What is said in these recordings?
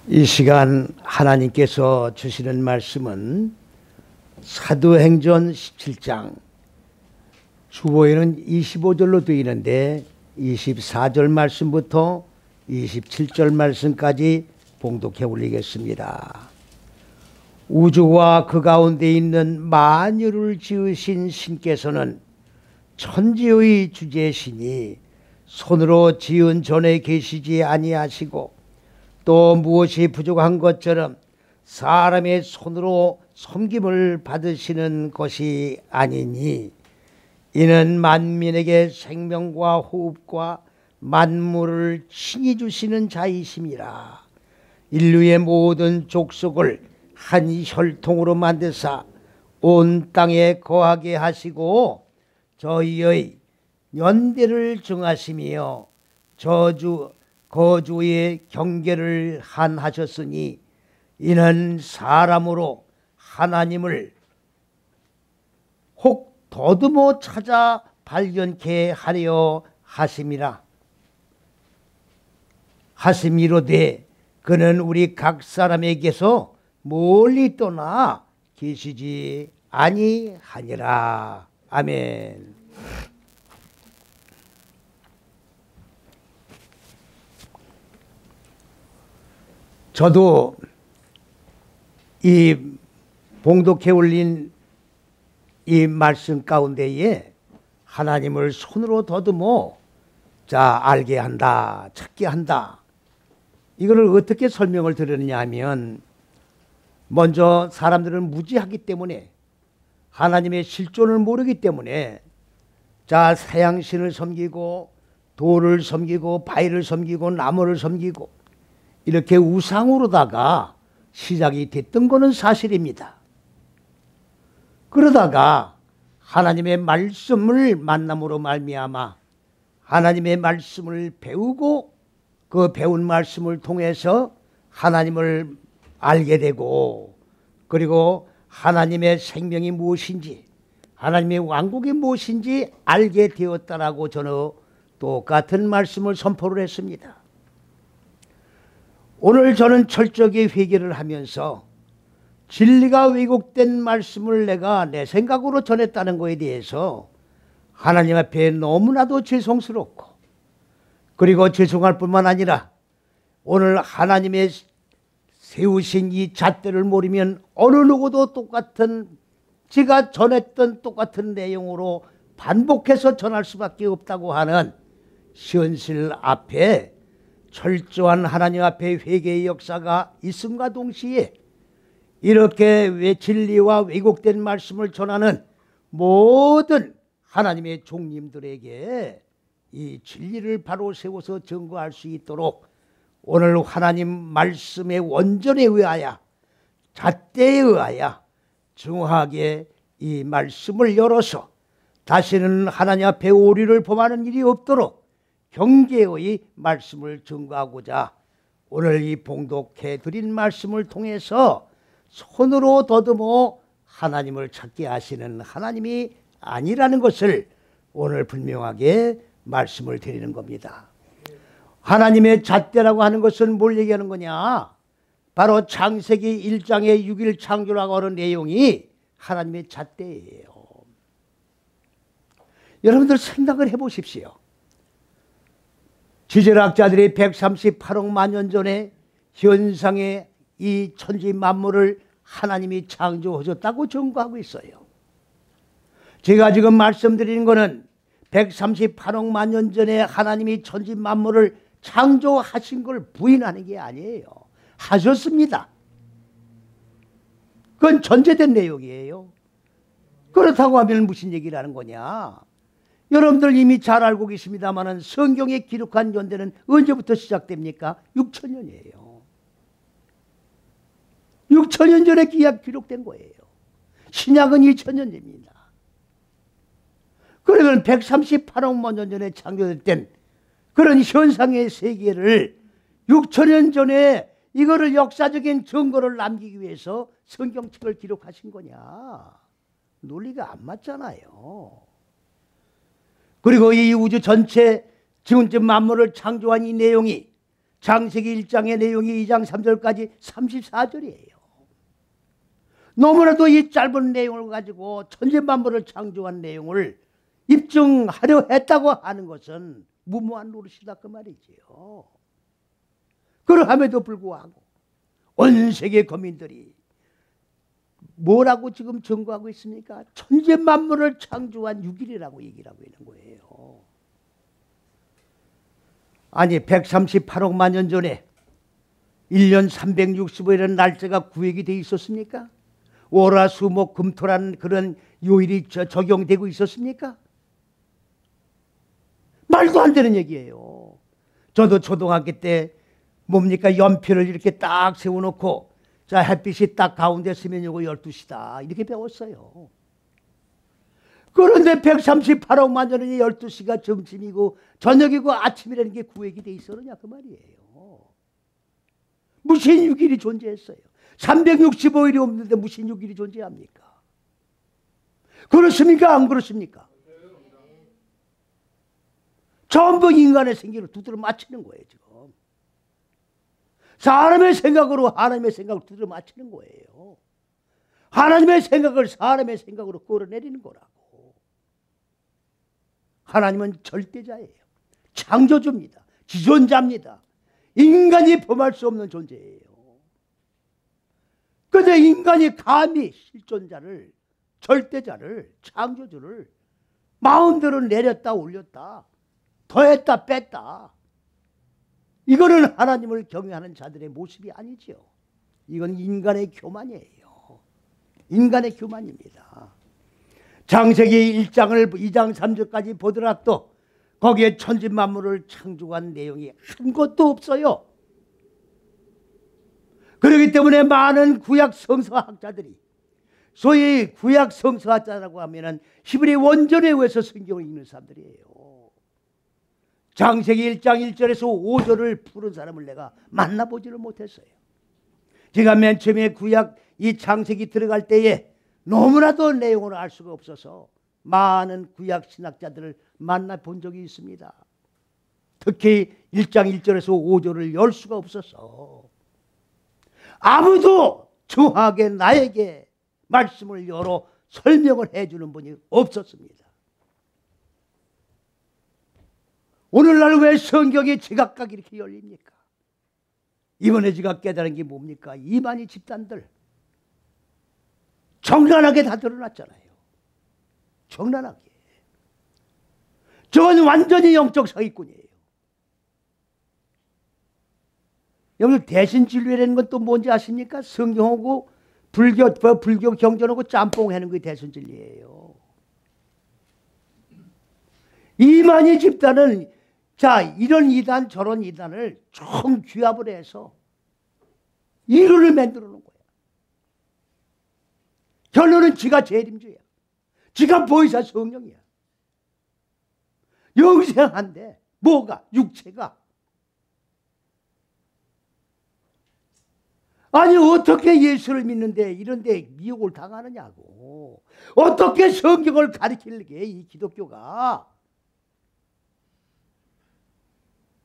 이 시간 하나님께서 주시는 말씀은 사도행전 17장 주보에는 25절로 되어 있는데 24절 말씀부터 27절 말씀까지 봉독해 올리겠습니다. 우주와 그 가운데 있는 만유를 지으신 신께서는 천지의 주제시니 손으로 지은 전에 계시지 아니하시고 또 무엇이 부족한 것처럼 사람의 손으로 섬김을 받으시는 것이 아니니 이는 만민에게 생명과 호흡과 만물을 친히 주시는 자이심이라. 인류의 모든 족속을 한 혈통으로 만드사 온 땅에 거하게 하시고 저희의 연대를 정하시며 거주의 경계를 한하셨으니 이는 사람으로 하나님을 혹 더듬어 찾아 발견케 하려 하심이로되 그는 우리 각 사람에게서 멀리 떠나 계시지 아니하니라. 아멘. 저도 이 봉독해 올린 이 말씀 가운데에 하나님을 손으로 더듬어 알게 한다, 찾게 한다. 이거를 어떻게 설명을 드리느냐 하면 먼저 사람들은 무지하기 때문에 하나님의 실존을 모르기 때문에 서양신을 섬기고 돌을 섬기고 바위를 섬기고 나무를 섬기고 이렇게 우상으로다가 시작이 됐던 것은 사실입니다. 그러다가 하나님의 말씀을 만남으로 말미암아 하나님의 말씀을 배우고 그 배운 말씀을 통해서 하나님을 알게 되고 그리고 하나님의 생명이 무엇인지 하나님의 왕국이 무엇인지 알게 되었다라고 저는 똑같은 말씀을 선포를 했습니다. 오늘 저는 철저하게 회개를 하면서 진리가 왜곡된 말씀을 내가 내 생각으로 전했다는 것에 대해서 하나님 앞에 너무나도 죄송스럽고 그리고 죄송할 뿐만 아니라 오늘 하나님의 세우신 이 잣대를 모르면 어느 누구도 똑같은 제가 전했던 똑같은 내용으로 반복해서 전할 수밖에 없다고 하는 현실 앞에 철저한 하나님 앞에 회개의 역사가 있음과 동시에 이렇게 진리와 왜곡된 말씀을 전하는 모든 하나님의 종님들에게 이 진리를 바로 세워서 증거할 수 있도록 오늘 하나님 말씀의 원전에 의하여 잣대에 의하여 정확하게 이 말씀을 열어서 다시는 하나님 앞에 오리를 범하는 일이 없도록 경계의 말씀을 증거하고자 오늘 이 봉독해 드린 말씀을 통해서 손으로 더듬어 하나님을 찾게 하시는 하나님이 아니라는 것을 오늘 분명하게 말씀을 드리는 겁니다. 하나님의 잣대라고 하는 것은 뭘 얘기하는 거냐? 바로 창세기 1장의 6일 창조라고 하는 내용이 하나님의 잣대예요. 여러분들 생각을 해보십시오. 지질학자들이 138억 만년 전에 현상의 이 천지 만물을 하나님이 창조하셨다고 증거하고 있어요. 제가 지금 말씀드리는 것은 138억 만년 전에 하나님이 천지 만물을 창조하신 걸 부인하는 게 아니에요. 하셨습니다. 그건 전제된 내용이에요. 그렇다고 하면 무슨 얘기를 하는 거냐? 여러분들 이미 잘 알고 계십니다만 성경에 기록한 연대는 언제부터 시작됩니까? 6천년이에요. 6천년 전에 기록된 거예요. 신약은 2000년 됩니다. 그러면 138억 년 전에 창조됐던 그런 현상의 세계를 6천년 전에 이거를 역사적인 증거를 남기기 위해서 성경책을 기록하신 거냐? 논리가 안 맞잖아요. 그리고 이 우주 전체 지금쯤 만물을 창조한 이 내용이 창세기 1장의 내용이 2장 3절까지 34절이에요. 너무나도 이 짧은 내용을 가지고 천지만물을 창조한 내용을 입증하려 했다고 하는 것은 무모한 노릇이다 그 말이지요. 그러함에도 불구하고 온 세계 거민들이 뭐라고 지금 증거하고 있습니까? 천지만물을 창조한 6일이라고 얘기를 하고 있는 거예요. 아니 138억만 년 전에 1년 365일은 날짜가 구획이 돼 있었습니까? 월화수목 금토라는 그런 요일이 적용되고 있었습니까? 말도 안 되는 얘기예요. 저도 초등학교 때 뭡니까? 연필을 이렇게 딱 세워놓고 자 햇빛이 딱 가운데 서면 요거 12시다 이렇게 배웠어요. 그런데 138억만 년에 12시가 점심이고 저녁이고 아침이라는 게 구획이 돼 있었느냐 그 말이에요. 무슨 6일이 존재했어요. 365일이 없는데 무슨 6일이 존재합니까? 그렇습니까? 안 그렇습니까? 전부 인간의 생기를 두드려 맞추는 거예요 지금. 사람의 생각으로 하나님의 생각을 두드려 맞추는 거예요. 하나님의 생각을 사람의 생각으로 끌어내리는 거라고. 하나님은 절대자예요. 창조주입니다. 지존자입니다. 인간이 범할 수 없는 존재예요. 그런데 인간이 감히 실존자를, 절대자를, 창조주를 마음대로 내렸다 올렸다, 더했다 뺐다. 이거는 하나님을 경외하는 자들의 모습이 아니죠. 이건 인간의 교만이에요. 인간의 교만입니다. 창세기 1장을 2장 3절까지 보더라도 거기에 천지만물을 창조한 내용이 한 것도 없어요. 그렇기 때문에 많은 구약 성서학자들이, 소위 구약 성서학자라고 하면은 히브리 원전에 의해서 성경을 읽는 사람들이에요. 창세기 1장 1절에서 5절을 푸는 사람을 내가 만나보지를 못했어요. 제가 맨 처음에 구약 이 창세기 들어갈 때에 너무나도 내용을 알 수가 없어서 많은 구약 신학자들을 만나본 적이 있습니다. 특히 1장 1절에서 5절을 열 수가 없어서 아무도 정확하게 나에게 말씀을 열어 설명을 해주는 분이 없었습니다. 오늘날 왜 성경이 제각각 이렇게 열립니까? 이번에 제가 깨달은 게 뭡니까? 이만희 집단들 정난하게 다 드러났잖아요. 정난하게. 저건 완전히 영적 사기꾼이에요. 여러분 대신진료라는 건 또 뭔지 아십니까? 성경하고 불교 경전하고 짬뽕하는 게 대신진리예요. 이만희 집단은 자 이런 이단 저런 이단을 총 규합을 해서 이론을 만들어 놓은 거야. 결론은 지가 재림주야. 지가 보이사 성령이야. 영생한데 뭐가? 육체가. 아니 어떻게 예수를 믿는데 이런데 미혹을 당하느냐고. 어떻게 성경을 가르치게 이 기독교가.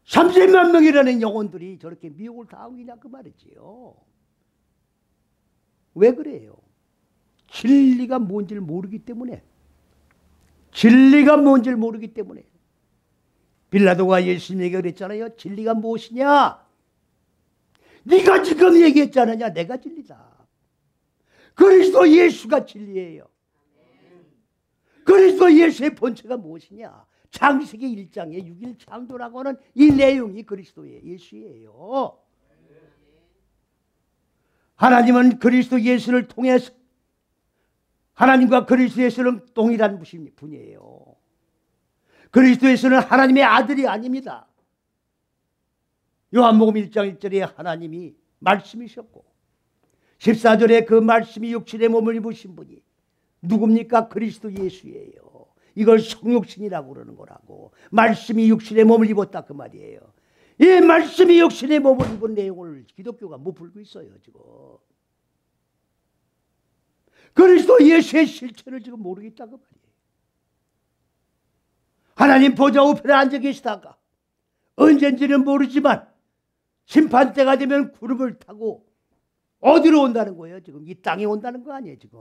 30만 명이라는 영혼들이 저렇게 미혹을 당하고 있냐 그 말이지요. 왜 그래요? 진리가 뭔지를 모르기 때문에. 진리가 뭔지를 모르기 때문에. 빌라도가 예수님에게 그랬잖아요. 진리가 무엇이냐? 네가 지금 얘기했잖느냐. 내가 진리다. 그리스도 예수가 진리예요. 그리스도 예수의 본체가 무엇이냐? 창세기 1장의 6일 창조라고 하는 이 내용이 그리스도의 예수예요. 하나님은 그리스도 예수를 통해서 하나님과 그리스도 예수는 동일한 분이에요. 그리스도 예수는 하나님의 아들이 아닙니다. 요한복음 1장 1절에 하나님이 말씀이셨고 14절에 그 말씀이 육신의 몸을 입으신 분이 누굽니까? 그리스도 예수예요. 이걸 성육신이라고 그러는 거라고. 말씀이 육신의 몸을 입었다 그 말이에요. 이 말씀이 육신의 몸을 입은 내용을 기독교가 못 풀고 있어요 지금. 그리스도 예수의 실체를 지금 모르겠다 그 말이에요. 하나님 보좌 우편에 앉아 계시다가 언젠지는 모르지만 심판 때가 되면 구름을 타고 어디로 온다는 거예요? 지금 이 땅에 온다는 거 아니에요? 지금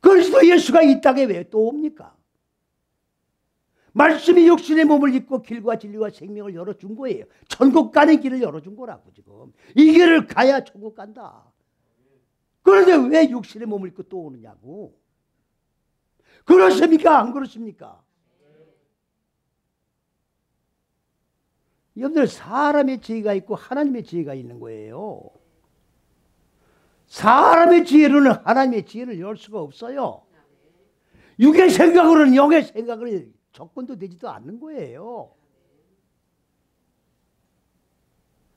그리스도 예수가 이 땅에 왜 또 옵니까? 말씀이 육신의 몸을 입고 길과 진리와 생명을 열어준 거예요. 천국 가는 길을 열어준 거라고. 지금 이 길을 가야 천국 간다. 그런데 왜 육신의 몸을 입고 또 오느냐고. 그렇습니까? 안 그렇습니까? 여러분들, 사람의 지혜가 있고 하나님의 지혜가 있는 거예요. 사람의 지혜로는 하나님의 지혜를 열 수가 없어요. 육의 생각으로는 영의 생각을 접근도 되지도 않는 거예요.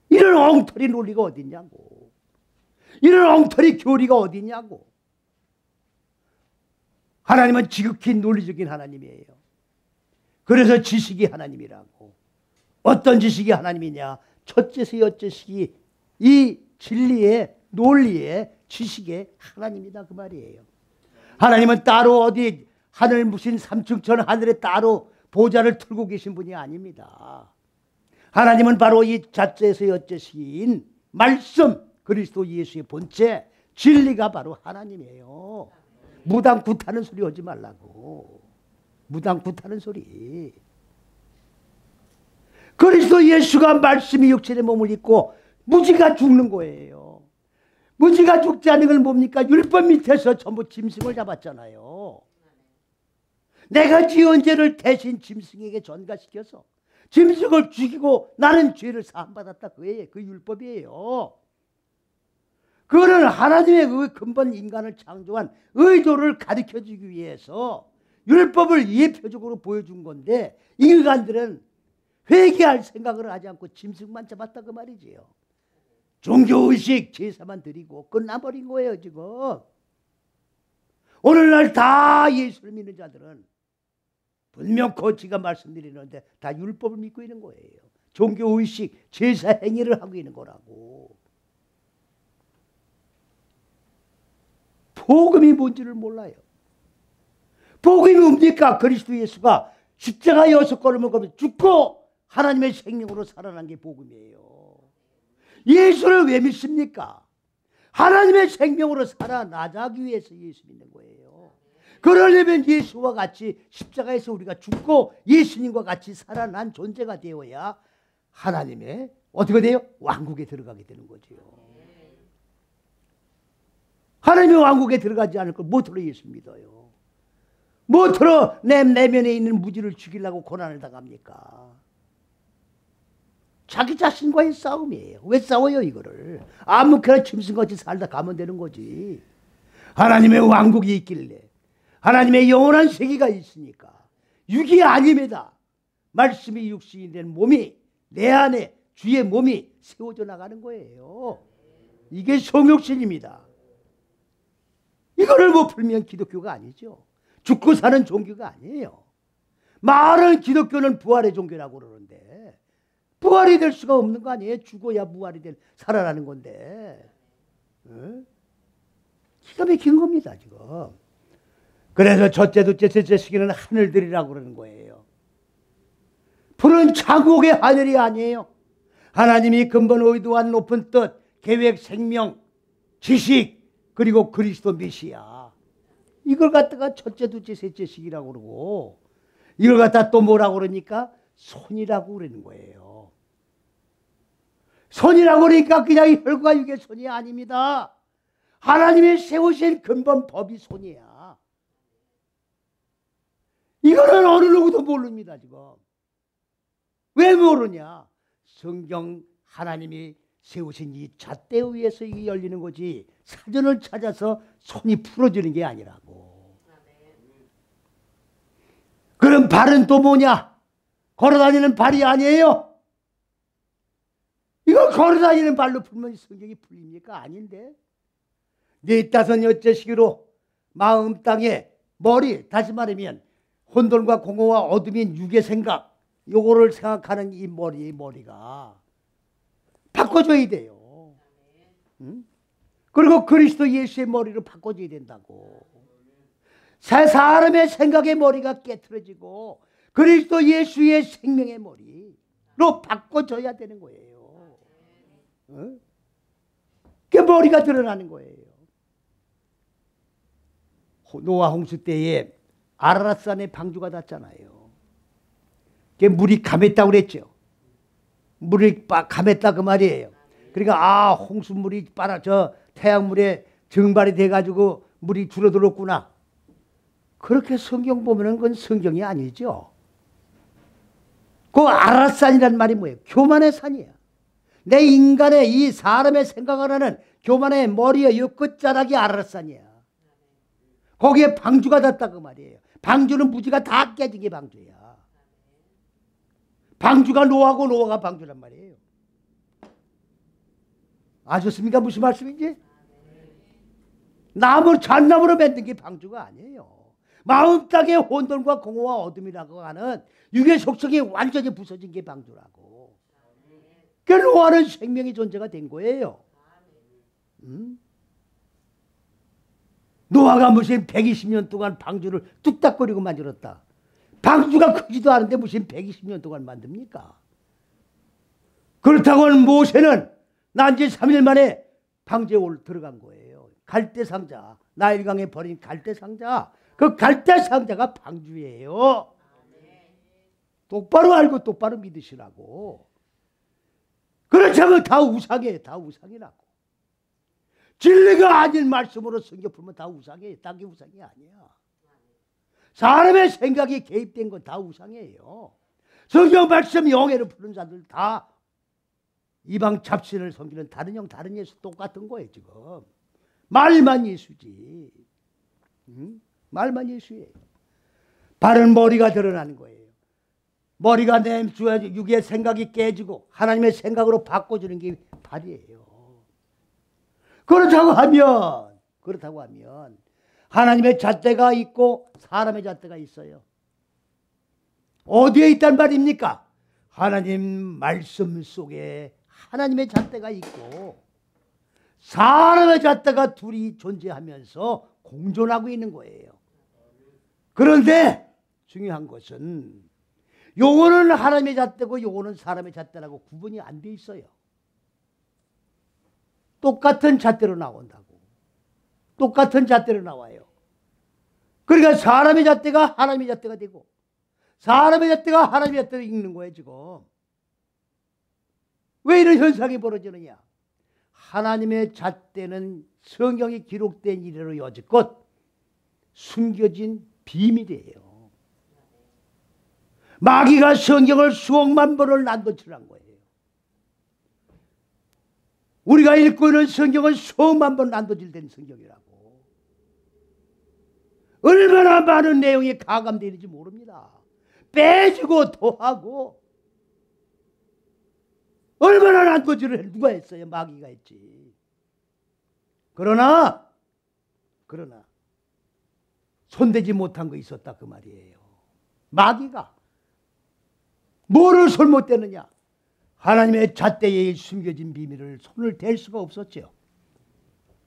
이런 엉터리 논리가 어딨냐고. 이런 엉터리 교리가 어딨냐고. 하나님은 지극히 논리적인 하나님이에요. 그래서 지식이 하나님이라고. 어떤 지식이 하나님이냐? 첫째서 여째식이 이 진리의 논리의 지식의 하나님이다 그 말이에요. 하나님은 따로 어디 하늘 무신 삼층천 하늘에 따로 보좌를 틀고 계신 분이 아닙니다. 하나님은 바로 이 자체에서 여째식인 말씀 그리스도 예수의 본체 진리가 바로 하나님이에요. 무당굿하는 소리 하지 말라고. 무당굿하는 소리. 그리스도 예수가 말씀이 육체의 몸을 입고 무지가 죽는 거예요. 무지가 죽지 않은 건 뭡니까? 율법 밑에서 전부 짐승을 잡았잖아요. 내가 지은 죄를 대신 짐승에게 전가시켜서 짐승을 죽이고 나는 죄를 사함받았다. 그게 그 율법이에요. 그거는 하나님의 근본 인간을 창조한 의도를 가르쳐주기 위해서 율법을 예표적으로 보여준 건데 인간들은 회개할 생각을 하지 않고 짐승만 잡았다 그 말이지요. 종교의식 제사만 드리고 끝나버린 거예요 지금. 오늘날 다 예수를 믿는 자들은 분명 거치가 말씀드리는데 다 율법을 믿고 있는 거예요. 종교의식 제사 행위를 하고 있는 거라고. 복음이 뭔지를 몰라요. 복음이 뭡니까? 그리스도 예수가 십자가 6걸음을 걸으면서 죽고 하나님의 생명으로 살아난 게 복음이에요. 예수를 왜 믿습니까? 하나님의 생명으로 살아나자기 위해서 예수 믿는 거예요. 그러려면 예수와 같이 십자가에서 우리가 죽고 예수님과 같이 살아난 존재가 되어야 하나님의 어떻게 돼요? 왕국에 들어가게 되는 거죠. 하나님의 왕국에 들어가지 않을 걸 무엇으로 예수 믿어요? 무엇으로 내 내면에 있는 무지를 죽이려고 고난을 당합니까? 자기 자신과의 싸움이에요. 왜 싸워요 이거를? 아무렇게나 짐승같이 살다 가면 되는 거지. 하나님의 왕국이 있길래 하나님의 영원한 세계가 있으니까 육이 아님에다 말씀이 육신이 된 몸이 내 안에 주의 몸이 세워져 나가는 거예요. 이게 성육신입니다. 이거를 못 풀면 기독교가 아니죠. 죽고 사는 종교가 아니에요. 말은 기독교는 부활의 종교라고 그러는데 부활이 될 수가 없는 거 아니에요. 죽어야 부활이 살아나는 건데. 기가 막힌 겁니다 지금. 그래서 첫째, 둘째, 셋째 시기는 하늘들이라고 그러는 거예요. 푸른 차국의 하늘이 아니에요. 하나님이 근본 의도한 높은 뜻, 계획, 생명, 지식, 그리고 그리스도 메시아. 이걸 갖다가 첫째, 둘째, 셋째 시기라고 그러고 이걸 갖다 또 뭐라고 그러니까 손이라고 그러는 거예요. 손이라고 그러니까 그냥 혈과 육의 손이 아닙니다. 하나님이 세우신 근본 법이 손이야. 이거는 어느 누구도 모릅니다 지금. 왜 모르냐? 성경 하나님이 세우신 이 잣대에 의해서 이게 열리는 거지 사전을 찾아서 손이 풀어지는 게 아니라고. 그럼 발은 또 뭐냐? 걸어다니는 발이 아니에요. 이거 걸어다니는 발로 풀면 성경이 풀립니까? 아닌데. 네 다섯 여째 시기로 마음 땅에 머리, 다시 말하면 혼돈과 공허와 어둠인 육의 생각, 요거를 생각하는 이 머리가 바꿔줘야 돼요. 응? 그리고 그리스도 예수의 머리로 바꿔줘야 된다고. 사람의 생각의 머리가 깨트려지고 그리스도 예수의 생명의 머리, 바꿔줘야 되는 거예요. 어? 그 머리가 드러나는 거예요. 노아 홍수 때에 아라랏산에 방주가 닿잖아요. 그게 물이 감했다고 그랬죠. 물이 감했다 그 말이에요. 그러니까 홍수물이 태양물에 증발이 돼가지고 물이 줄어들었구나. 그렇게 성경 보면은 그건 성경이 아니죠. 그 아라랏산이란 말이 뭐예요? 교만의 산이야. 내 인간의 이 사람의 생각을 하는 교만의 머리의 이 끝자락이 아라랏산이야. 거기에 방주가 닿다 그 말이에요. 방주는 무지가 다 깨진 게 방주야. 방주가 노아고 노아가 방주란 말이에요. 아셨습니까? 무슨 말씀인지? 잣나무로 만든 게 방주가 아니에요. 마음 땅의 혼돈과 공허와 어둠이라고 하는 육의 속성이 완전히 부서진 게 방주라고. 그 노아는 생명의 존재가 된 거예요. 노아가 무슨 120년 동안 방주를 뚝딱거리고 만들었다. 방주가 크지도 않은데 무슨 120년 동안 만듭니까? 그렇다고 모세는 난지 3일 만에 방주에 들어간 거예요. 갈대상자, 나일강에 버린 갈대상자. 그 갈대상자가 방주예요. 똑바로 알고 똑바로 믿으시라고. 그렇지 않으면 다 우상이에요. 다 우상이라고. 진리가 아닌 말씀으로 성경 풀면 다 우상이에요. 딴 게 우상이 아니야. 사람의 생각이 개입된 건 다 우상이에요. 성경 말씀 영예를 푸는 자들 다 이방 잡신을 섬기는 다른 영 다른 예수 똑같은 거예요. 지금 말만 예수지. 말만 예수예요. 바른 머리가 드러나는 거예요. 머리가 내 육의 생각이 깨지고 하나님의 생각으로 바꿔주는 게 발이에요. 그렇다고 하면 하나님의 잣대가 있고 사람의 잣대가 있어요. 어디에 있단 말입니까? 하나님 말씀 속에 하나님의 잣대가 있고 사람의 잣대가 둘이 존재하면서 공존하고 있는 거예요. 그런데 중요한 것은 요거는 하나님의 잣대고 요거는 사람의 잣대라고 구분이 안 돼 있어요. 똑같은 잣대로 나온다고. 똑같은 잣대로 나와요. 그러니까 사람의 잣대가 하나님의 잣대가 되고 사람의 잣대가 하나님의 잣대로 읽는 거예요. 지금 왜 이런 현상이 벌어지느냐? 하나님의 잣대는 성경에 기록된 이래로 여지껏 숨겨진 비밀이에요. 마귀가 성경을 수억만 번을 난도질한 거예요. 우리가 읽고 있는 성경은 수억만 번 난도질된 성경이라고. 얼마나 많은 내용이 가감되어 있는지 모릅니다. 빼주고 더하고 얼마나 난도질을 누가 했어요? 마귀가 했지. 그러나 손대지 못한 거 있었다 그 말이에요. 마귀가 뭐를 손 못 대느냐? 하나님의 잣대에 숨겨진 비밀을 손을 댈 수가 없었죠.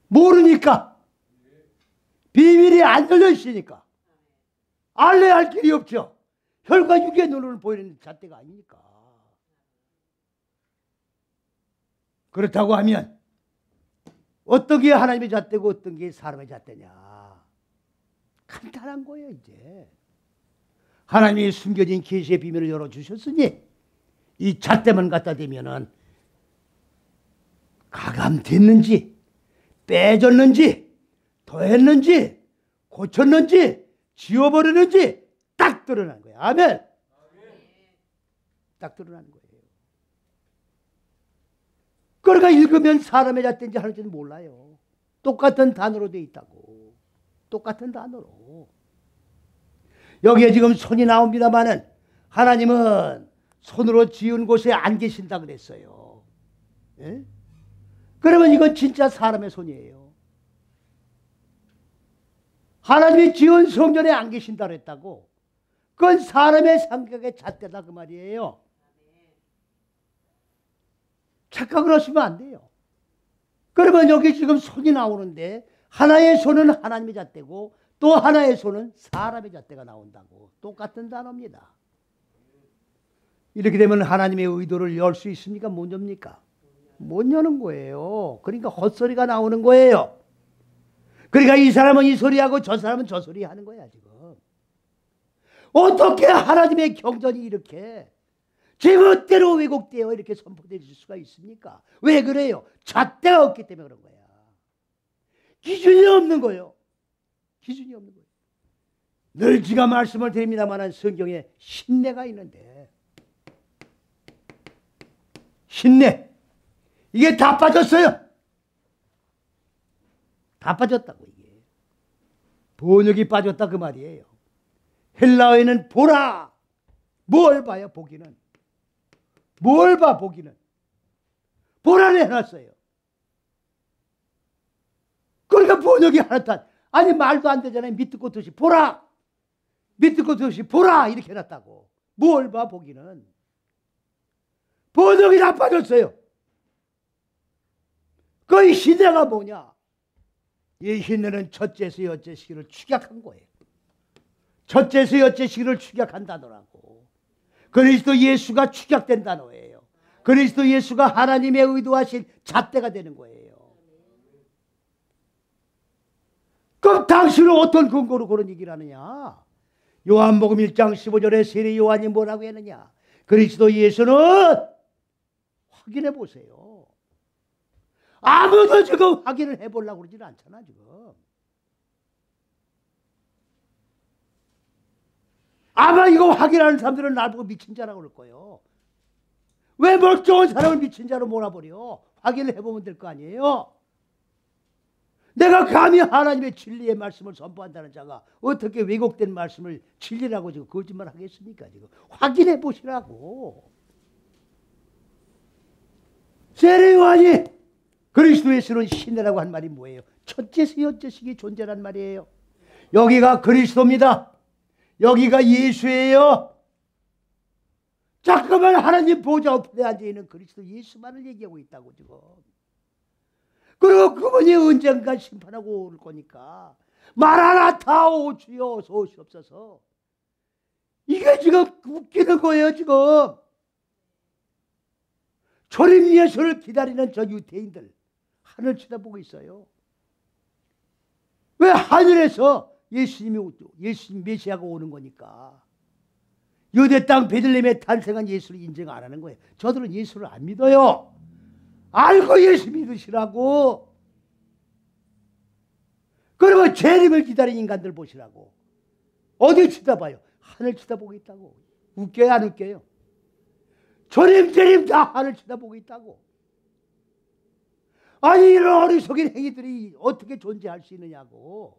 모르니까. 비밀이 안 들려 있으니까. 알래야 할 길이 없죠. 혈과 육의 눈으로 보이는 잣대가 아니니까. 그렇다고 하면 어떤 게 하나님의 잣대고 어떤 게 사람의 잣대냐? 간단한 거예요. 이제 하나님이 숨겨진 계시의 비밀을 열어주셨으니 이 잣대만 갖다 대면은 가감됐는지 빼졌는지 더했는지 고쳤는지 지워버리는지 딱 드러나는 거예요. 아멘. 딱 드러나는 거예요. 그러니까 읽으면 사람의 잣대인지 하는지는 몰라요. 똑같은 단어로 되어 있다고. 똑같은 단어로. 여기에 지금 손이 나옵니다마는 하나님은 손으로 지은 곳에 안 계신다 그랬어요. 예? 그러면 이건 진짜 사람의 손이에요. 하나님이 지은 성전에 안 계신다 그랬다고. 그건 사람의 생각의 잣대다 그 말이에요. 착각을 하시면 안 돼요. 그러면 여기 지금 손이 나오는데 하나의 손은 하나님의 잣대고 또 하나의 손은 사람의 잣대가 나온다고. 똑같은 단어입니다. 이렇게 되면 하나님의 의도를 열 수 있습니까? 못 엽니까? 못 여는 거예요. 그러니까 헛소리가 나오는 거예요. 그러니까 이 사람은 이 소리하고 저 사람은 저 소리 하는 거야 지금. 어떻게 하나님의 경전이 이렇게 제멋대로 왜곡되어 이렇게 선포될 수가 있습니까? 왜 그래요? 잣대가 없기 때문에 그런 거야. 기준이 없는 거예요. 기준이 없는 거예요. 늘 제가 말씀을 드립니다만 성경에 신뢰가 있는데 신뢰 이게 다 빠졌어요. 다 빠졌다고. 이게 번역이 빠졌다 그 말이에요. 헬라어에는 보라. 뭘 봐요? 보기는 뭘 봐? 보기는 보라를 해놨어요. 그러니까 번역이 하나도 아니 말도 안 되잖아요. 밑도 끝도 없이 보라. 밑도 끝도 없이 보라 이렇게 해놨다고. 뭘 봐? 보기는 번역이 다 빠졌어요. 그 신뢰가 뭐냐? 이 신뢰는 첫째에서 여째 시기를 축약한 거예요. 첫째에서 여째 시기를 축약한 단어라고. 그리스도 예수가 축약된 단어예요. 그리스도 예수가 하나님의 의도하신 잣대가 되는 거예요. 그럼 당신은 어떤 근거로 그런 얘기를 하느냐? 요한복음 1장 15절에 세례 요한이 뭐라고 했느냐? 그리스도 예수는 확인해 보세요. 아무도 지금 확인을 해보려고 그러지는 않잖아 지금. 아마 이거 확인하는 사람들은 날 보고 미친 자라고 그럴 거예요. 왜 멀쩡한 사람을 미친 자로 몰아버려? 확인을 해보면 될 거 아니에요. 내가 감히 하나님의 진리의 말씀을 선포한다는 자가 어떻게 왜곡된 말씀을 진리라고 지금 거짓말 하겠습니까? 지금 확인해 보시라고. 세례 요한이 그리스도 예수는 신뢰라고 한 말이 뭐예요? 첫째서 여째식이 존재란 말이에요. 여기가 그리스도입니다. 여기가 예수예요. 자꾸만 하나님 보좌 우편에 앉아있는 그리스도 예수만을 얘기하고 있다고 지금. 그리고 그분이 언젠가 심판하고 올 거니까 마라나타 오 주여 소시옵소서. 이게 지금 웃기는 거예요 지금. 초림 예수를 기다리는 저 유대인들 하늘 쳐다보고 있어요. 왜 하늘에서 예수님 메시아가 오는 거니까. 유대 땅 베들레헴에 탄생한 예수를 인정 안 하는 거예요. 저들은 예수를 안 믿어요. 알고 예수 믿으시라고. 그러면 재림을 기다리는 인간들 보시라고. 어디 쳐다봐요? 하늘 쳐다보고 있다고. 웃겨요 안 웃겨요? 조림 재림 다 하늘 쳐다보고 있다고. 아니 이런 어리석인 행위들이 어떻게 존재할 수 있느냐고.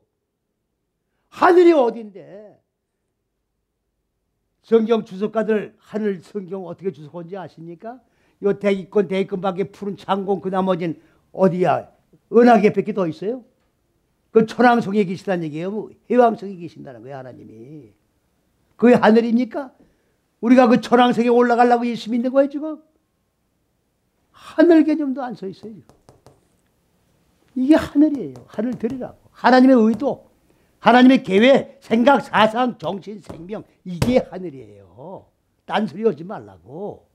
하늘이 어딘데. 성경 주석가들 하늘 성경 어떻게 주석한지 아십니까? 요 대기권 밖에 푸른 창공 그 나머지는 어디야? 은하계 밖에 더 있어요? 그 천왕성에 계시다는 얘기예요. 뭐 해왕성에 계신다는 거예요 하나님이. 그게 하늘입니까? 우리가 그 천왕성에 올라가려고 예수 믿는 거예요 지금? 하늘 개념도 안 서 있어요 지금. 이게 하늘이에요. 하늘들이라고. 하나님의 의도, 하나님의 계획, 생각, 사상, 정신, 생명 이게 하늘이에요. 딴소리 하지 말라고.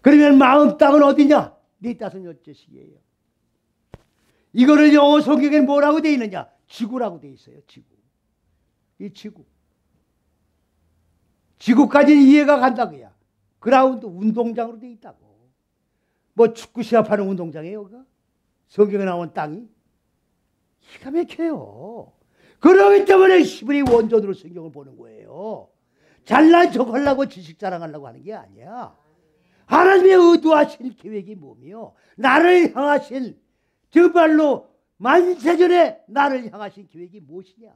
그러면 마음 땅은 어디냐? 네 다섯 여째식이에요. 이거를 영어 성경에 뭐라고 되어 있느냐? 지구라고 되어 있어요. 지구. 이 지구. 지구까지는 이해가 간다고요. 그라운드 운동장으로 되어 있다고. 뭐 축구 시합하는 운동장이에요. 여기가? 성경에 나온 땅이. 기가 막혀요. 그러기 때문에 히브리 원전으로 성경을 보는 거예요. 잘난 척 하려고 지식 자랑하려고 하는 게 아니야. 하나님의 의도하신 계획이 뭐며 나를 향하신 정말로 만세전에 나를 향하신 계획이 무엇이냐.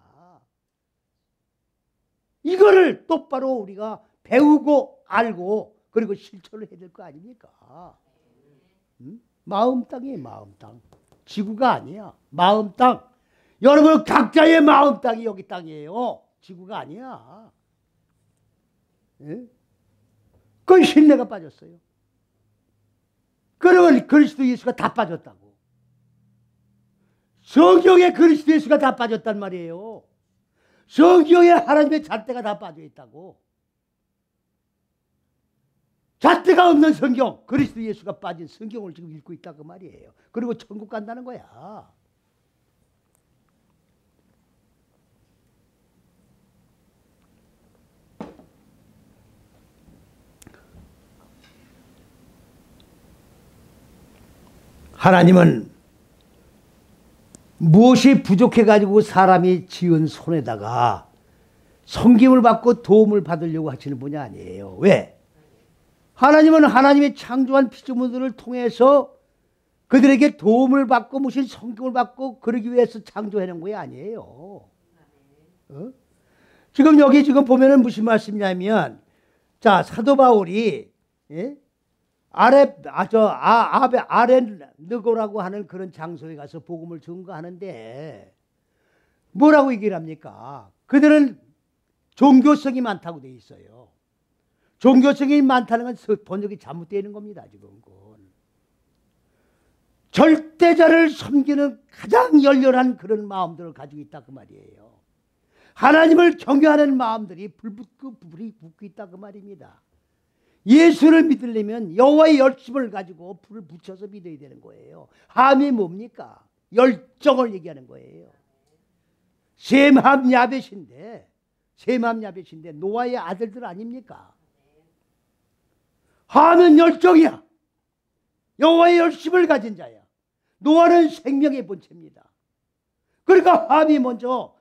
이거를 똑바로 우리가 배우고 알고 그리고 실천을 해야 될 거 아닙니까? 응? 마음 땅이에요. 마음 땅. 지구가 아니야. 마음 땅. 여러분 각자의 마음 땅이 여기 땅이에요. 지구가 아니야. 예? 그 신뢰가 빠졌어요. 그러면 그리스도 예수가 다 빠졌다고. 성경에 그리스도 예수가 다 빠졌단 말이에요. 성경에 하나님의 잣대가 다 빠져 있다고. 잣대가 없는 성경, 그리스도 예수가 빠진 성경을 지금 읽고 있다 그 말이에요. 그리고 천국 간다는 거야. 하나님은 무엇이 부족해가지고 사람이 지은 손에다가 섬김을 받고 도움을 받으려고 하시는 분이 아니에요. 왜? 하나님은 하나님의 창조한 피조물들을 통해서 그들에게 도움을 받고 무슨 섬김을 받고 그러기 위해서 창조해낸 것이 아니에요. 지금 여기 지금 보면은 무슨 말씀이냐면, 자, 사도 바울이, 예? 아렌느고라고 하는 그런 장소에 가서 복음을 증거하는데 뭐라고 얘기를 합니까? 그들은 종교성이 많다고 돼 있어요. 종교성이 많다는 건 번역이 잘못되어 있는 겁니다. 지금 그건. 절대자를 섬기는 가장 열렬한 그런 마음들을 가지고 있다 그 말이에요. 하나님을 경외하는 마음들이 불이 붙고 있다 그 말입니다. 예수를 믿으려면 여호와의 열심을 가지고 불을 붙여서 믿어야 되는 거예요. 함이 뭡니까? 열정을 얘기하는 거예요. 셈함 야벳인데 노아의 아들들 아닙니까? 함은 열정이야. 여호와의 열심을 가진 자야. 노아는 생명의 본체입니다. 그러니까 함이 먼저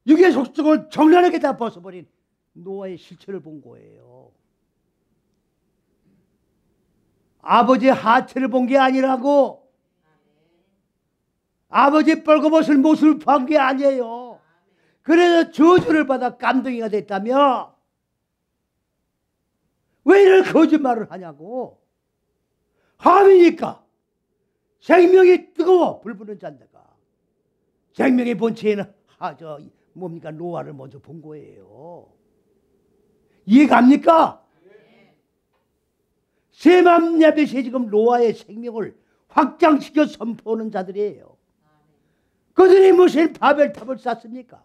육의 속성을 정연하게 다 벗어버린 노아의 실체를 본 거예요. 아버지의 하체를 본 게 아니라고. 아버지 벌거벗을 모습을 본 게 아니에요. 그래서 저주를 받아 깜둥이가 됐다며. 왜 이런 거짓말을 하냐고. 함이니까 생명이 뜨거워 불 붙는 잔다가 생명의 본체에는 뭡니까? 노아를 먼저 본 거예요. 이해갑니까? 셈함 야벳이 지금 노아의 생명을 확장시켜 선포하는 자들이에요. 그들이 무슨 바벨탑을 쌓습니까?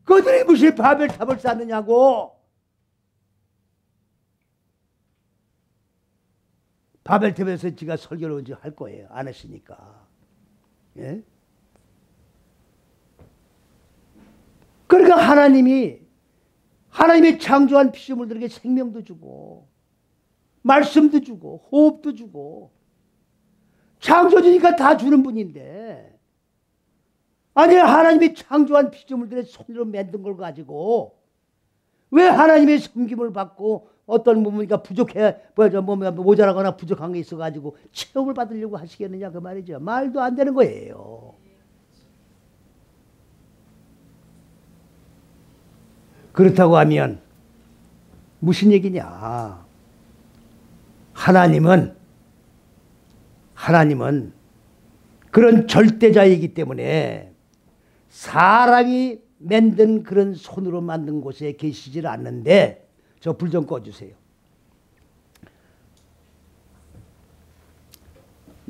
그들이 무슨 바벨탑을 쌓느냐고. 바벨탑에서 제가 설교를 언제 할 거예요. 안 했으니까. 예? 그러니까 하나님이 창조한 피조물들에게 생명도 주고 말씀도 주고 호흡도 주고 창조주니까 다 주는 분인데, 아니 하나님이 창조한 피조물들의 손으로 만든 걸 가지고 왜 하나님의 섬김을 받고 어떤 부분이니까 모자라거나 부족한 게 있어가지고 체험을 받으려고 하시겠느냐 그 말이죠. 말도 안 되는 거예요. 그렇다고 하면 무슨 얘기냐. 하나님은 그런 절대자이기 때문에 사람이 만든 그런 손으로 만든 곳에 계시질 않는데, 저 불 좀 꺼주세요.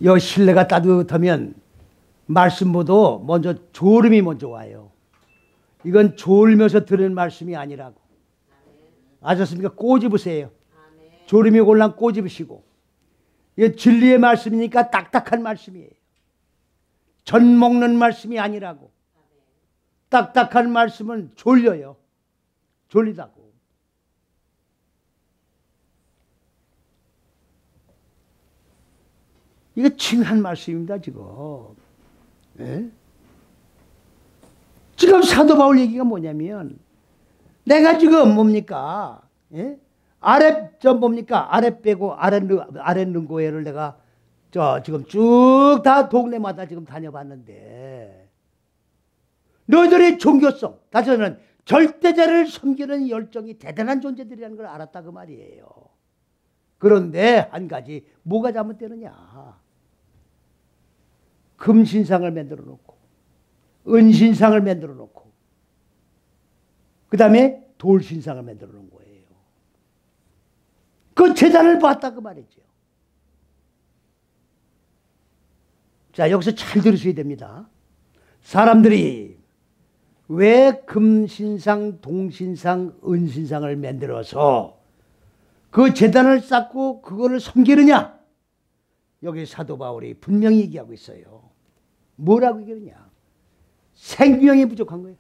여 실내가 따뜻하면 말씀보다 먼저 졸음이 먼저 와요. 이건 졸면서 들은 말씀이 아니라고. 아셨습니까? 꼬집으세요. 졸음이 올라면 꼬집으시고. 이게 진리의 말씀이니까 딱딱한 말씀이에요. 전 먹는 말씀이 아니라고. 딱딱한 말씀은 졸려요. 졸리다고. 이게 중요한 말씀입니다 지금. 예? 지금 사도 바울 얘기가 뭐냐면, 내가 지금 뭡니까? 예? 아래 빼고 아랫능고회를 내가 지금 쭉 다 동네마다 지금 다녀봤는데, 너희들의 종교성, 다시 말하면 절대자를 섬기는 열정이 대단한 존재들이라는 걸 알았다 그 말이에요. 그런데 한 가지 뭐가 잘못되느냐. 금신상을 만들어 놓고 은신상을 만들어 놓고 그 다음에 돌신상을 만들어 놓은 거예요. 그 제단을 봤다 그 말이죠. 자, 여기서 잘 들으셔야 됩니다. 사람들이 왜 금신상, 동신상, 은신상을 만들어서 그 제단을 쌓고 그거를 섬기느냐? 여기 사도 바울이 분명히 얘기하고 있어요. 뭐라고 얘기하느냐? 생명이 부족한 거예요.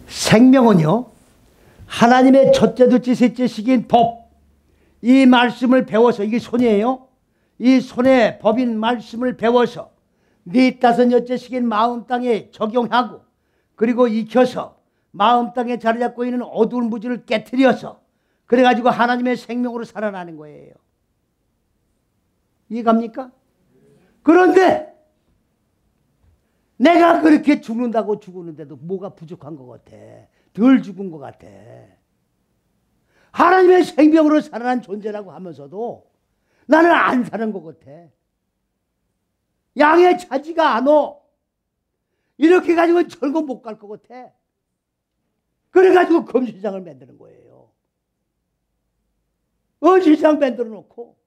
생명은요, 하나님의 첫째, 둘째, 셋째 시기인 법, 이 말씀을 배워서, 이게 손이에요. 이 손의 법인 말씀을 배워서 네 다섯 여째 시기인 마음 땅에 적용하고, 그리고 익혀서 마음 땅에 자리 잡고 있는 어두운 무지를 깨트려서 그래가지고 하나님의 생명으로 살아나는 거예요. 이해갑니까? 그런데 내가 그렇게 죽는다고 죽었는데도 뭐가 부족한 것 같아. 덜 죽은 것 같아. 하나님의 생명으로 살아난 존재라고 하면서도 나는 안 사는 것 같아. 양의 차지가 안 오. 이렇게 가지고 절고 못 갈 것 같아. 그래가지고 금시장을 만드는 거예요. 은시장 만들어 놓고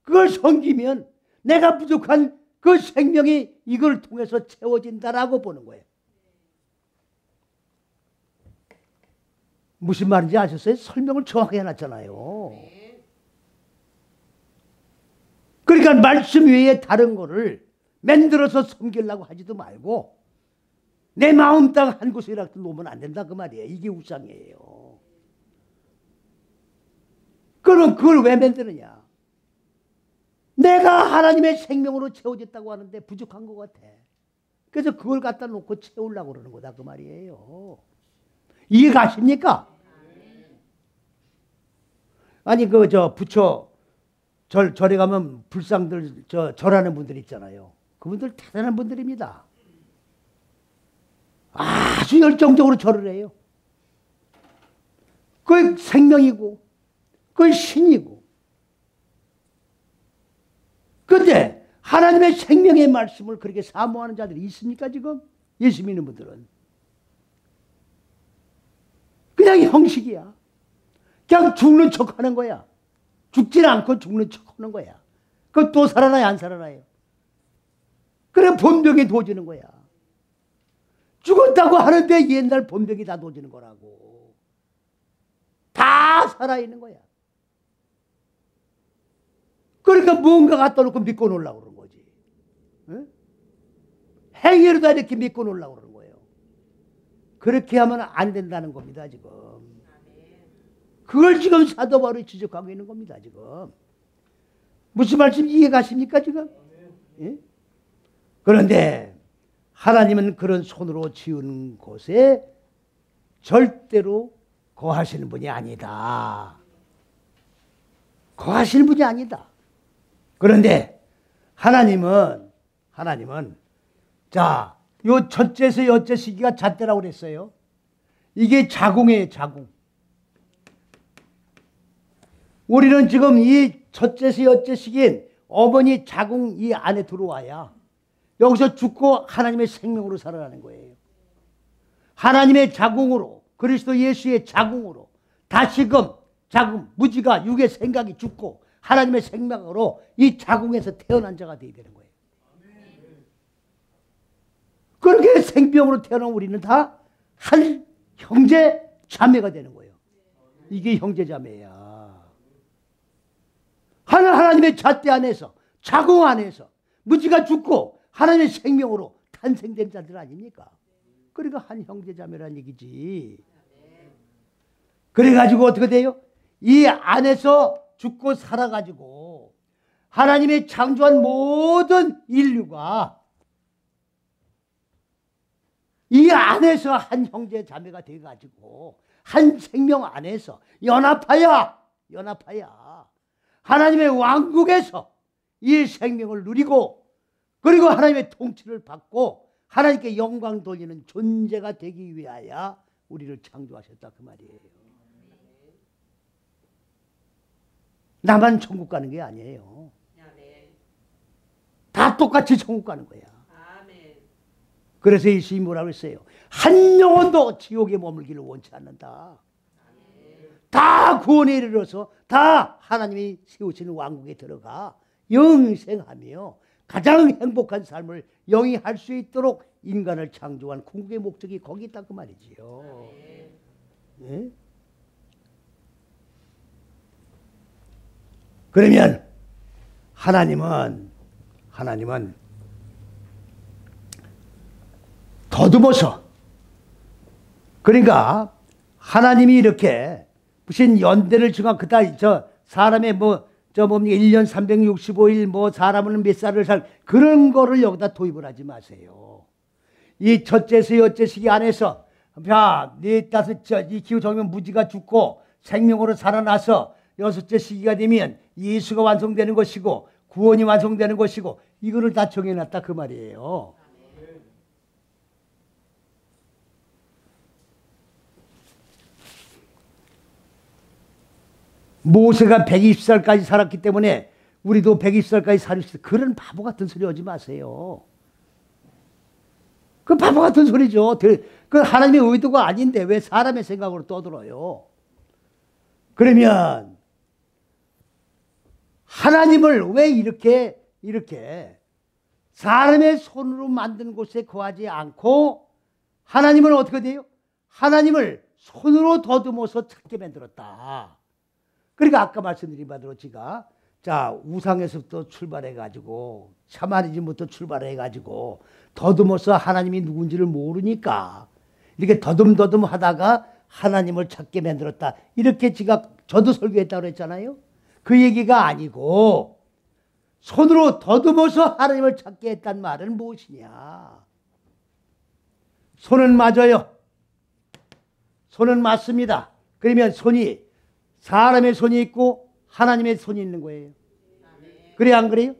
그걸 섬기면 내가 부족한 그 생명이 이걸 통해서 채워진다라고 보는 거예요. 무슨 말인지 아셨어요? 설명을 정확하게 해놨잖아요. 그러니까 말씀 외에 다른 거를 만들어서 섬기려고 하지도 말고 내 마음 땅 한 곳이라도 놓으면 안 된다 그 말이에요. 이게 우상이에요. 그럼 그걸 왜 만드느냐? 내가 하나님의 생명으로 채워졌다고 하는데 부족한 것 같아. 그래서 그걸 갖다 놓고 채우려고 그러는 거다 그 말이에요. 이해가십니까? 아니 부처 절에 가면 불상들 절하는 분들 있잖아요. 그분들 대단한 분들입니다. 아주 열정적으로 절을 해요. 그게 생명이고 그게 신이고. 그런데 하나님의 생명의 말씀을 그렇게 사모하는 자들이 있습니까 지금? 예수 믿는 분들은. 그냥 형식이야. 그냥 죽는 척 하는 거야. 죽지는 않고 죽는 척 하는 거야. 그거 또 살아나요 안 살아나요? 그래 본병이 도지는 거야. 죽었다고 하는데 옛날 본병이 다 도지는 거라고. 다 살아있는 거야. 그러니까 뭔가 갖다 놓고 믿고 놀라고 그러는 거지. 응? 행위로 다 이렇게 믿고 놀라고 그러는 거예요. 그렇게 하면 안 된다는 겁니다 지금. 그걸 지금 사도 바울이 지적하고 있는 겁니다 지금. 무슨 말씀 이해가십니까 지금? 예? 그런데 하나님은 그런 손으로 지은 곳에 절대로 거하시는 분이 아니다. 거하시는 분이 아니다. 그런데 하나님은 자, 요 첫째에서 여째 시기가 잣대라고 그랬어요. 이게 자궁이에요, 자궁. 우리는 지금 이 첫째에서 여째 시기인 어머니 자궁 이 안에 들어와야 여기서 죽고 하나님의 생명으로 살아나는 거예요. 하나님의 자궁으로, 그리스도 예수의 자궁으로 다시금 자궁, 무지가 육의 생각이 죽고 하나님의 생명으로 이 자궁에서 태어난 자가 되어야 되는 거예요. 그렇게 생명으로 태어난 우리는 다 한 형제 자매가 되는 거예요. 이게 형제 자매야. 하나님의 잣대 안에서, 자궁 안에서 무지가 죽고 하나님의 생명으로 탄생된 자들 아닙니까? 그러니까 한 형제 자매란 얘기지. 그래가지고 어떻게 돼요? 이 안에서 죽고 살아가지고 하나님의 창조한 모든 인류가 이 안에서 한 형제 자매가 돼가지고 한 생명 안에서 연합하여 하나님의 왕국에서 이 생명을 누리고 그리고 하나님의 통치를 받고 하나님께 영광 돌리는 존재가 되기 위하여 우리를 창조하셨다 그 말이에요. 나만 천국 가는 게 아니에요. 다 똑같이 천국 가는 거야. 그래서 예수님이 뭐라고 했어요? 한 영혼도 지옥에 머물기를 원치 않는다. 다 구원에 이르러서 다 하나님이 세우시는 왕국에 들어가 영생하며 가장 행복한 삶을 영위할 수 있도록 인간을 창조한 궁극의 목적이 거기 있다 그 말이지요. 예? 그러면 하나님은 더듬어서, 그러니까 하나님이 이렇게 무슨 연대를 정한 그다 사람의 뭡니까 1년 365일 사람은 몇 살을 그런 거를 여기다 도입을 하지 마세요. 이 첫째서 여째시기 안에서 이 기후 정면 무지가 죽고 생명으로 살아나서 여섯째 시기가 되면 예수가 완성되는 것이고 구원이 완성되는 것이고 이거를 다 정해놨다 그 말이에요. 모세가 120살까지 살았기 때문에 우리도 120살까지 살 수 있어요. 그런 바보 같은 소리 하지 마세요. 그 바보 같은 소리죠. 그 하나님의 의도가 아닌데 왜 사람의 생각으로 떠들어요. 그러면 하나님을 왜 이렇게 사람의 손으로 만든 곳에 거하지 않고 하나님은 어떻게 돼요? 하나님을 손으로 더듬어서 찾게 만들었다. 그러니까 아까 말씀드린 바대로 제가 우상에서부터 출발해가지고 샤머니즘부터 출발해가지고 더듬어서 하나님이 누군지를 모르니까 이렇게 더듬더듬 하다가 하나님을 찾게 만들었다. 이렇게 저도 설교했다고 그랬잖아요. 그 얘기가 아니고 손으로 더듬어서 하나님을 찾게 했단 말은 무엇이냐. 손은 맞아요. 손은 맞습니다. 그러면 손이 사람의 손이 있고 하나님의 손이 있는 거예요. 그래요 안 그래요?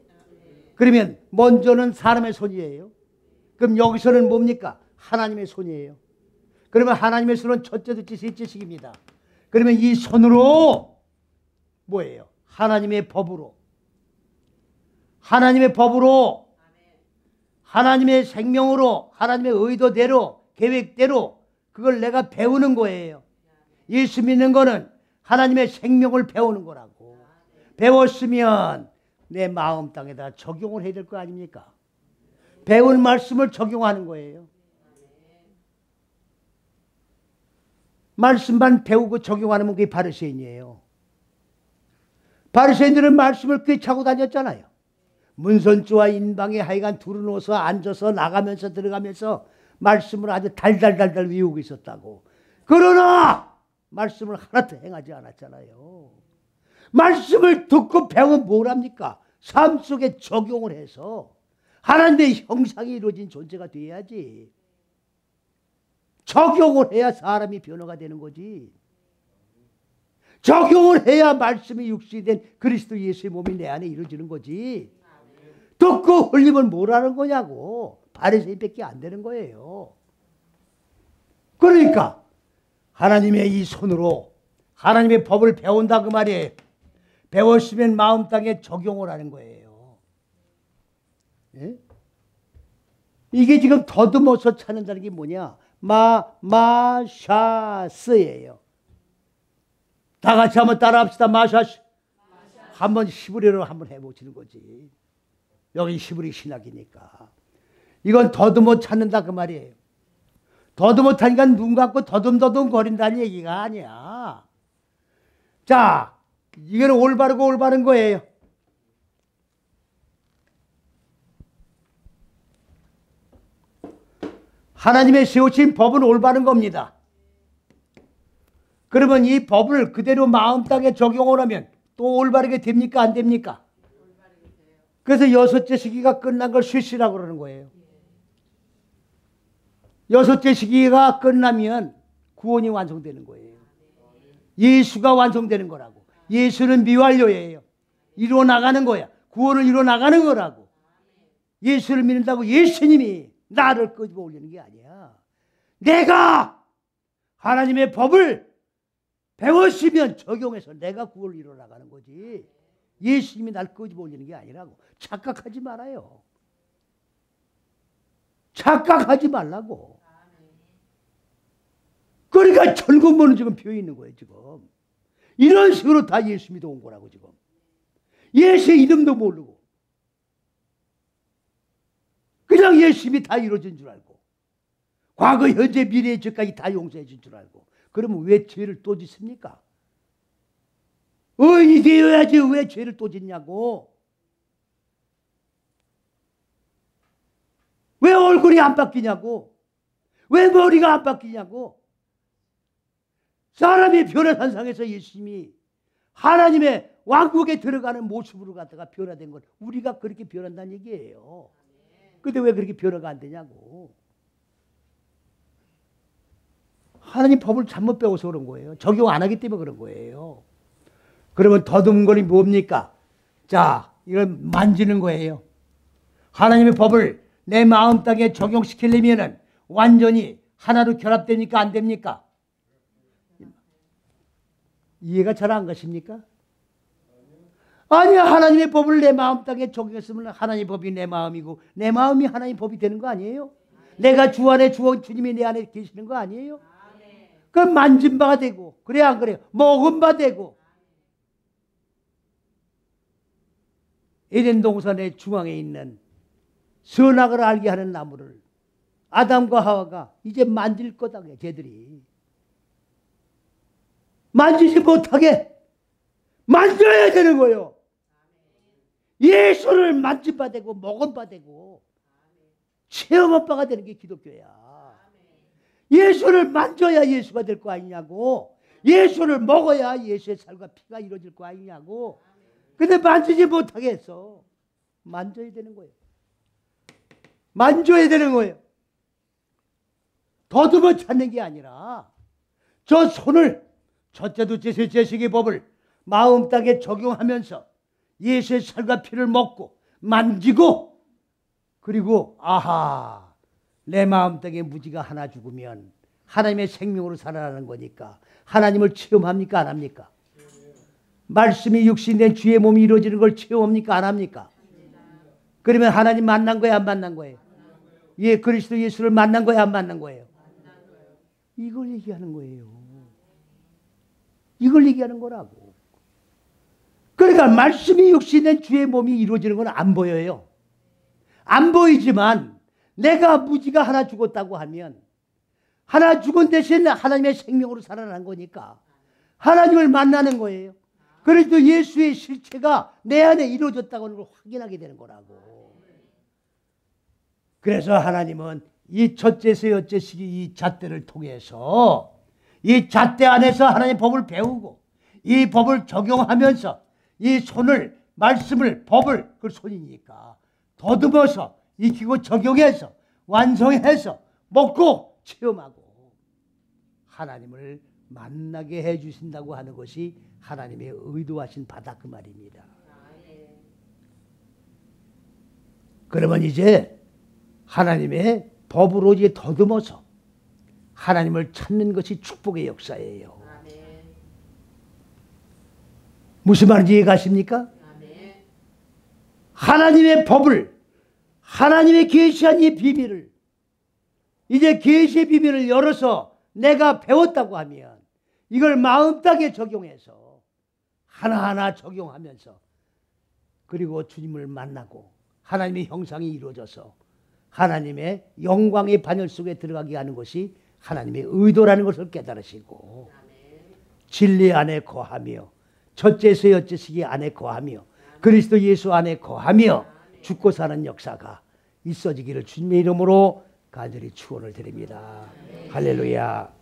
그러면 먼저는 사람의 손이에요. 그럼 여기서는 뭡니까? 하나님의 손이에요. 그러면 하나님의 손은 첫째, 둘째, 셋째씩입니다. 그러면 이 손으로 뭐예요? 하나님의 법으로 하나님의 생명으로 하나님의 의도대로 계획대로 그걸 내가 배우는 거예요. 예수 믿는 거는 하나님의 생명을 배우는 거라고. 배웠으면 내 마음 땅에다 적용을 해야 될 거 아닙니까? 배운 말씀을 적용하는 거예요. 말씀만 배우고 적용하는 게 바리새인이에요. 바리새인들은 말씀을 꿰차고 다녔잖아요. 문선주와 인방에 하여간 두루누워서 앉아서 나가면서 들어가면서 말씀을 아주 달달달달 외우고 있었다고. 그러나 말씀을 하나도 행하지 않았잖아요. 말씀을 듣고 배우면 뭘 합니까? 삶 속에 적용을 해서 하나님의 형상이 이루어진 존재가 돼야지. 적용을 해야 사람이 변화가 되는 거지. 적용을 해야 말씀이 육신이 된 그리스도 예수의 몸이 내 안에 이루어지는 거지. 듣고 흘리면 뭘 하는 거냐고. 바리새인밖에 안 되는 거예요. 그러니까 하나님의 이 손으로 하나님의 법을 배운다 그 말이에요. 배웠으면 마음 땅에 적용을 하는 거예요. 예? 이게 지금 더듬어서 찾는다는 게 뭐냐? 마샤스예요. 다 같이 한번 따라합시다. 마샤스. 한번 히브리어로 한번 해보시는 거지. 여기 히브리 신학이니까. 이건 더듬어 찾는다 그 말이에요. 더듬어 타니까 눈 감고 더듬더듬 거린다는 얘기가 아니야. 자, 이건 올바르고 올바른 거예요. 하나님의 세우신 법은 올바른 겁니다. 그러면 이 법을 그대로 마음 땅에 적용을 하면 또 올바르게 됩니까? 안 됩니까? 그래서 여섯째 시기가 끝난 걸 쇠시라고 그러는 거예요. 여섯째 시기가 끝나면 구원이 완성되는 거예요. 예수가 완성되는 거라고. 예수는 미완료예요. 이루어나가는 거야. 구원을 이루어나가는 거라고. 예수를 믿는다고 예수님이 나를 끄집어 올리는 게 아니야. 내가 하나님의 법을 배웠으면 적용해서 내가 구원을 이루어나가는 거지. 예수님이 날 끄집어 올리는 게 아니라고. 착각하지 말아요. 착각하지 말라고. 그러니까 천국문은 지금 비어 있는 거예요. 지금 이런 식으로 다 예수 믿어 온 거라고. 지금 예수의 이름도 모르고 그냥 열심히 다 이루어진 줄 알고 과거, 현재, 미래의 죄까지 다 용서해 준 줄 알고 그러면 왜 죄를 또 짓습니까? 의인이 되어야지 왜 죄를 또 짓냐고. 왜 얼굴이 안 바뀌냐고. 왜 머리가 안 바뀌냐고. 사람이 변화한 상에서 예수님이 하나님의 왕국에 들어가는 모습으로 갖다가 변화된 건 우리가 그렇게 변한다는 얘기예요. 근데 왜 그렇게 변화가 안 되냐고. 하나님 법을 잘못 배워서 그런 거예요. 적용 안 하기 때문에 그런 거예요. 그러면 더듬은 거니 뭡니까? 자, 이건 만지는 거예요. 하나님의 법을 내 마음 땅에 적용시키려면은 완전히 하나로 결합됩니까? 안 됩니까? 이해가 잘 안 가십니까? 아니야, 하나님의 법을 내 마음 땅에 적용했으면 하나님의 법이 내 마음이고 내 마음이 하나님의 법이 되는 거 아니에요? 내가 주 안에 주님이 내 안에 계시는 거 아니에요? 그럼 만진 바가 되고, 그래 안 그래요? 먹은 바 되고. 에덴 동산의 중앙에 있는 선악을 알게 하는 나무를 아담과 하와가 이제 만질 거다, 쟤들이. 만지지 못하게 만져야 되는 거예요. 예수를 만진 바 되고 먹은 바 되고 체험한 바가 되는 게 기독교야. 예수를 만져야 예수가 될 거 아니냐고. 예수를 먹어야 예수의 살과 피가 이루어질 거 아니냐고. 근데 만지지 못하게 했어. 만져야 되는 거예요. 만져야 되는 거예요. 더듬어 찾는 게 아니라 저 손을 첫째, 둘째, 셋째 식의 법을 마음 땅에 적용하면서 예수의 살과 피를 먹고 만지고 그리고 아하, 내 마음 땅에 무지가 하나 죽으면 하나님의 생명으로 살아나는 거니까 하나님을 체험합니까? 안 합니까? 말씀이 육신된 주의 몸이 이루어지는 걸 체험합니까? 안 합니까? 그러면 하나님 만난 거예요? 안 만난 거예요? 예, 그리스도 예수를 만난 거예요? 안 만난 거예요? 이걸 얘기하는 거예요. 이걸 얘기하는 거라고. 그러니까 말씀이 육신된 주의 몸이 이루어지는 건 안 보여요. 안 보이지만 내가 무지가 하나 죽었다고 하면 하나 죽은 대신 하나님의 생명으로 살아난 거니까 하나님을 만나는 거예요. 그래서 예수의 실체가 내 안에 이루어졌다고 하는 걸 확인하게 되는 거라고. 그래서 하나님은 이 첫째, 셋째 시기 이 잣대를 통해서 이 잣대 안에서 하나님의 법을 배우고 이 법을 적용하면서 이 손을, 말씀을, 법을, 그 손이니까 더듬어서 익히고 적용해서 완성해서 먹고 체험하고 하나님을 만나게 해주신다고 하는 것이 하나님의 의도하신 바다 그 말입니다. 그러면 이제 하나님의 법으로 이제 더듬어서 하나님을 찾는 것이 축복의 역사예요. 무슨 말인지 이해가십니까? 하나님의 법을, 하나님의 계시한 이 비밀을, 이제 계시의 비밀을 열어서 내가 배웠다고 하면 이걸 마음 땅에 적용해서 하나하나 적용하면서 그리고 주님을 만나고 하나님의 형상이 이루어져서 하나님의 영광의 반열 속에 들어가게 하는 것이 하나님의 의도라는 것을 깨달으시고 진리 안에 거하며 첫째에서 여째시기 안에 거하며 그리스도 예수 안에 거하며 죽고 사는 역사가 있어지기를 주님의 이름으로 간절히 축원을 드립니다. 할렐루야.